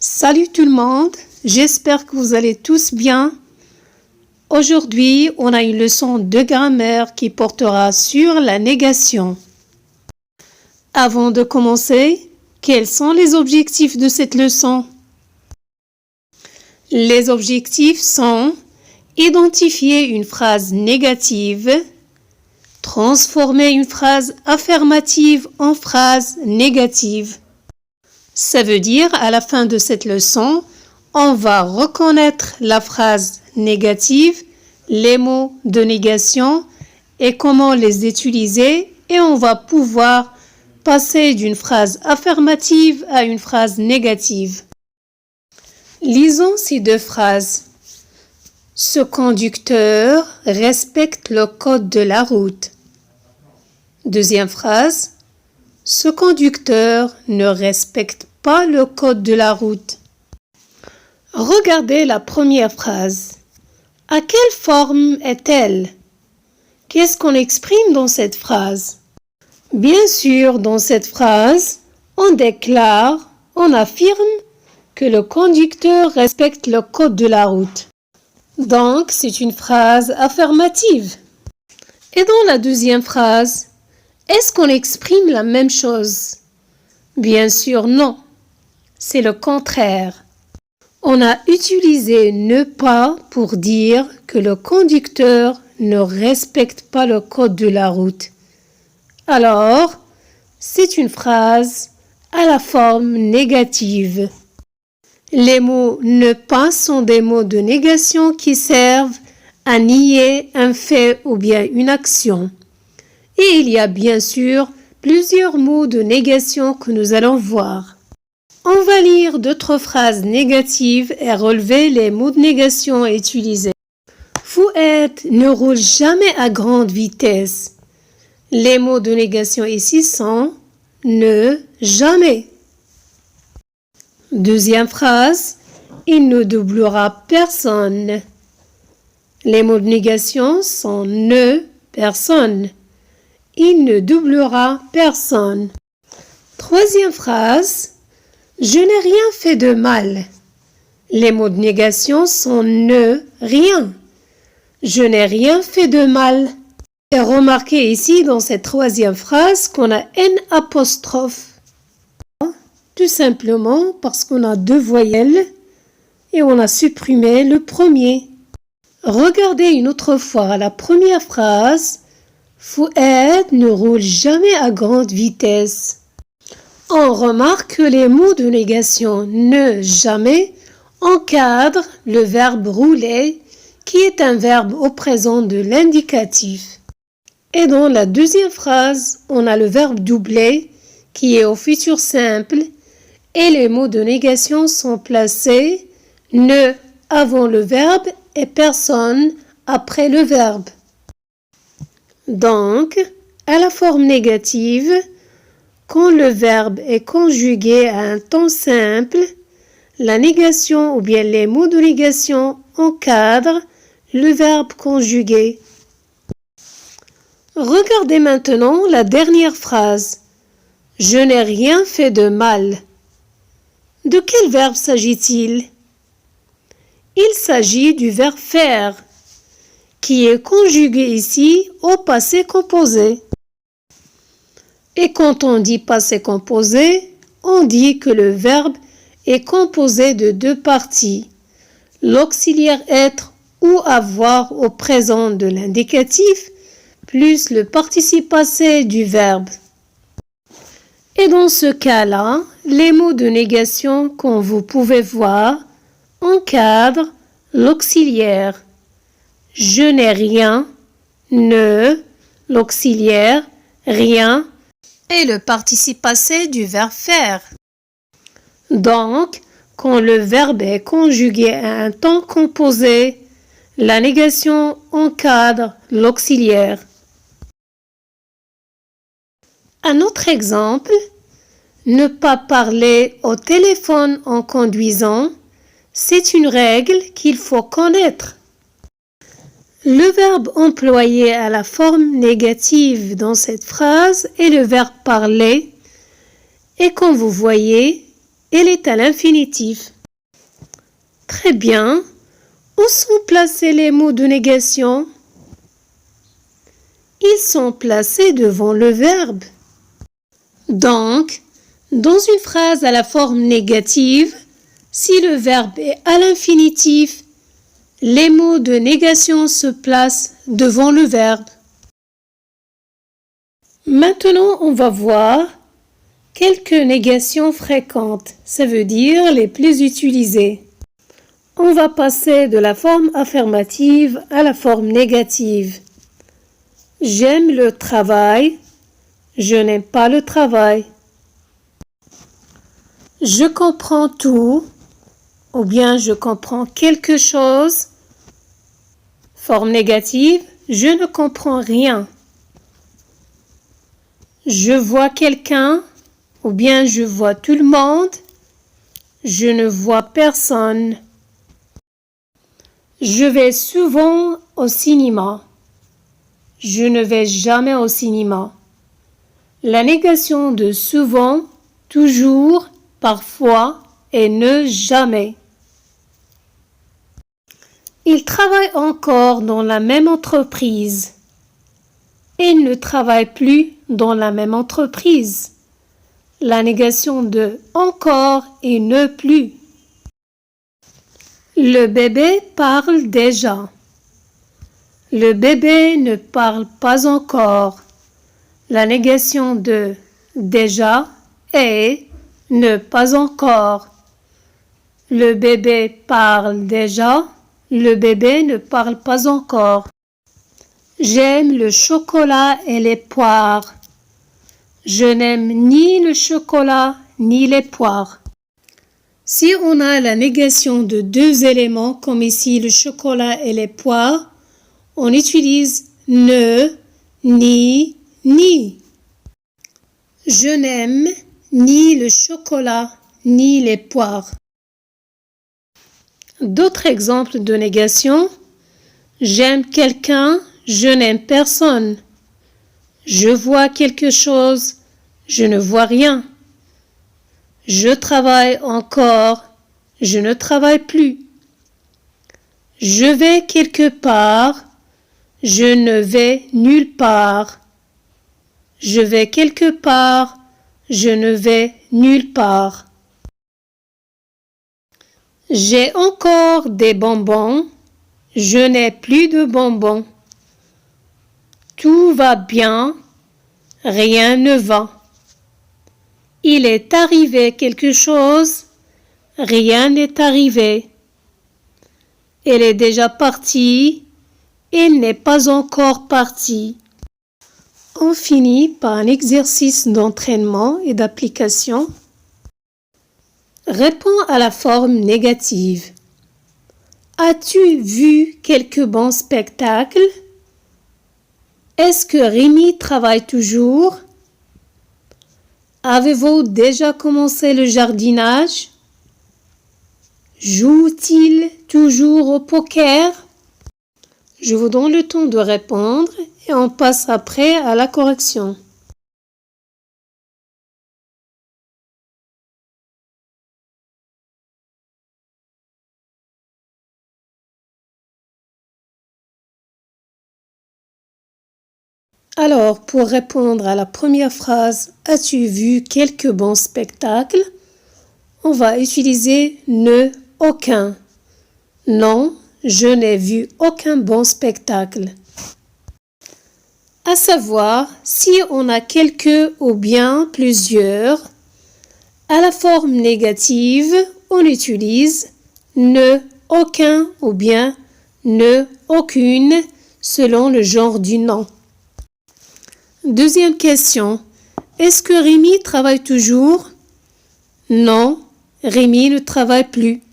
Salut tout le monde, j'espère que vous allez tous bien. Aujourd'hui, on a une leçon de grammaire qui portera sur la négation. Avant de commencer, quels sont les objectifs de cette leçon? Les objectifs sont identifier une phrase négative, transformer une phrase affirmative en phrase négative. Ça veut dire, à la fin de cette leçon, on va reconnaître la phrase négative, les mots de négation et comment les utiliser et on va pouvoir passer d'une phrase affirmative à une phrase négative. Lisons ces deux phrases. Ce conducteur respecte le code de la route. Deuxième phrase. Ce conducteur ne respecte pas le code de la route. Regardez la première phrase. À quelle forme est-elle? Qu'est-ce qu'on exprime dans cette phrase? Bien sûr, dans cette phrase, on déclare, on affirme que le conducteur respecte le code de la route. Donc, c'est une phrase affirmative. Et dans la deuxième phrase, est-ce qu'on exprime la même chose? Bien sûr, non. C'est le contraire. On a utilisé ne pas pour dire que le conducteur ne respecte pas le code de la route. Alors, c'est une phrase à la forme négative. Les mots ne pas sont des mots de négation qui servent à nier un fait ou bien une action. Et il y a bien sûr plusieurs mots de négation que nous allons voir. On va lire d'autres phrases négatives et relever les mots de négation utilisés. Fouad ne roule jamais à grande vitesse. Les mots de négation ici sont ne, jamais. Deuxième phrase, il ne doublera personne. Les mots de négation sont ne, personne. Il ne doublera personne. Troisième phrase, je n'ai rien fait de mal. Les mots de négation sont ne, rien. Je n'ai rien fait de mal. Et remarquez ici dans cette troisième phrase qu'on a N apostrophe. Tout simplement parce qu'on a deux voyelles et on a supprimé le premier. Regardez une autre fois la première phrase. Fouad ne roule jamais à grande vitesse. On remarque que les mots de négation ne, jamais encadrent le verbe rouler qui est un verbe au présent de l'indicatif. Et dans la deuxième phrase, on a le verbe doubler qui est au futur simple et les mots de négation sont placés ne avant le verbe et personne après le verbe. Donc, à la forme négative, quand le verbe est conjugué à un temps simple, la négation ou bien les mots de négation encadrent le verbe conjugué. Regardez maintenant la dernière phrase. Je n'ai rien fait de mal. De quel verbe s'agit-il? Il s'agit du verbe faire, qui est conjugué ici au passé composé. Et quand on dit passé composé, on dit que le verbe est composé de deux parties, l'auxiliaire être ou avoir au présent de l'indicatif, plus le participe passé du verbe. Et dans ce cas-là, les mots de négation, comme vous pouvez voir, encadrent l'auxiliaire. Je n'ai rien, ne, l'auxiliaire, rien, et le participe passé du verbe faire. Donc, quand le verbe est conjugué à un temps composé, la négation encadre l'auxiliaire. Un autre exemple, ne pas parler au téléphone en conduisant, c'est une règle qu'il faut connaître. Le verbe employé à la forme négative dans cette phrase est le verbe parler et comme vous voyez, Elle est à l'infinitif. Très bien. Où sont placés les mots de négation? Ils sont placés devant le verbe. Donc, dans une phrase à la forme négative, si le verbe est à l'infinitif, les mots de négation se placent devant le verbe. Maintenant, on va voir quelques négations fréquentes, ça veut dire les plus utilisées. On va passer de la forme affirmative à la forme négative. J'aime le travail, je n'aime pas le travail. Je comprends tout, ou bien je comprends quelque chose. Forme négative, je ne comprends rien. Je vois quelqu'un, ou bien je vois tout le monde. Je ne vois personne. Je vais souvent au cinéma. Je ne vais jamais au cinéma. La négation de souvent, toujours, parfois et ne jamais. Il travaille encore dans la même entreprise. Il ne travaille plus dans la même entreprise. La négation de encore et ne plus. Le bébé parle déjà. Le bébé ne parle pas encore. La négation de déjà est ne pas encore. Le bébé parle déjà. Le bébé ne parle pas encore. J'aime le chocolat et les poires. Je n'aime ni le chocolat ni les poires. Si on a la négation de deux éléments, comme ici le chocolat et les poires, on utilise ne, ni, ni. Je n'aime ni le chocolat ni les poires. D'autres exemples de négation. J'aime quelqu'un, je n'aime personne. Je vois quelque chose, je ne vois rien. Je travaille encore, je ne travaille plus. Je vais quelque part, je ne vais nulle part. Je vais quelque part, je ne vais nulle part. J'ai encore des bonbons, je n'ai plus de bonbons. Tout va bien, rien ne va. Il est arrivé quelque chose, rien n'est arrivé. Elle est déjà partie, il n'est pas encore parti. On finit par un exercice d'entraînement et d'application. Réponds à la forme négative. As-tu vu quelques bons spectacles? Est-ce que Rémi travaille toujours? Avez-vous déjà commencé le jardinage? Joue-t-il toujours au poker? Je vous donne le temps de répondre et on passe après à la correction. Alors, pour répondre à la première phrase, as-tu vu quelques bons spectacles? On va utiliser ne, aucun. Non, je n'ai vu aucun bon spectacle. À savoir, si on a quelques ou bien plusieurs, à la forme négative, on utilise ne, aucun ou bien ne, aucune selon le genre du nom. Deuxième question. Est-ce que Rémi travaille toujours? Non, Rémi ne travaille plus.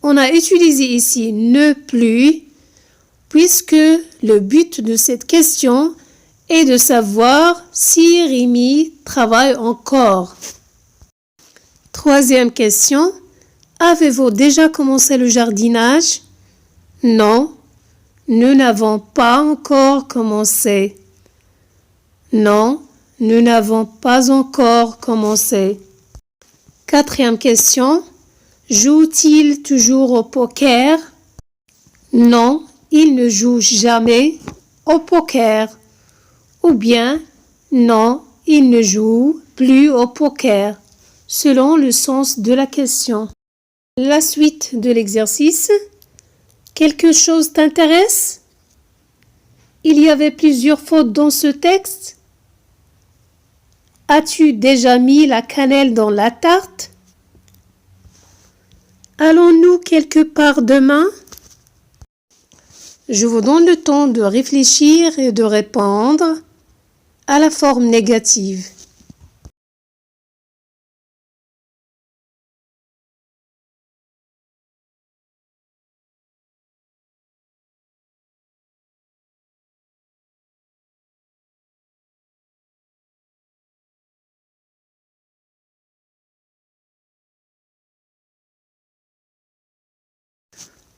On a utilisé ici ne plus puisque le but de cette question est de savoir si Rémi travaille encore. Troisième question. Avez-vous déjà commencé le jardinage? Non, nous n'avons pas encore commencé. Non, nous n'avons pas encore commencé. Quatrième question. Joue-t-il toujours au poker? Non, il ne joue jamais au poker. Ou bien, non, il ne joue plus au poker, selon le sens de la question. La suite de l'exercice. Quelque chose t'intéresse? Il y avait plusieurs fautes dans ce texte. As-tu déjà mis la cannelle dans la tarte? Allons-nous quelque part demain? Je vous donne le temps de réfléchir et de répondre à la forme négative.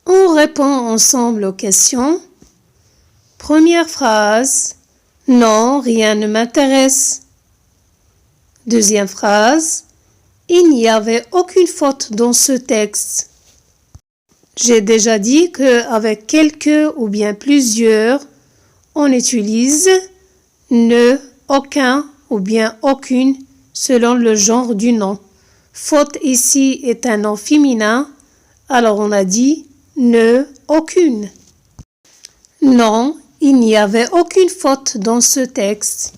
On répond ensemble aux questions. Première phrase. Non, rien ne m'intéresse. Deuxième phrase. Il n'y avait aucune faute dans ce texte. J'ai déjà dit qu'avec quelques ou bien plusieurs, on utilise ne, aucun ou bien aucune selon le genre du nom. Faute ici est un nom féminin, alors on a dit ne, aucune. Non, il n'y avait aucune faute dans ce texte.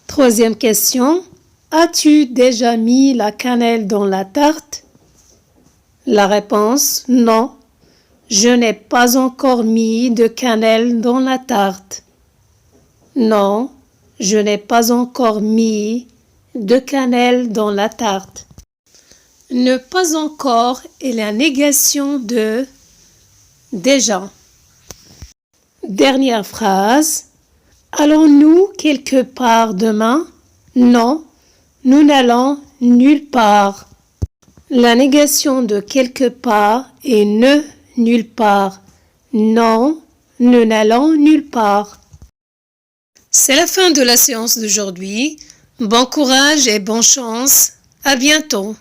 Troisième question. As-tu déjà mis la cannelle dans la tarte? La réponse, non. Je n'ai pas encore mis de cannelle dans la tarte. Non, je n'ai pas encore mis de cannelle dans la tarte. Ne pas encore est la négation de déjà. Dernière phrase. Allons-nous quelque part demain? Non, nous n'allons nulle part. La négation de quelque part est ne nulle part. Non, nous n'allons nulle part. C'est la fin de la séance d'aujourd'hui. Bon courage et bonne chance. À bientôt.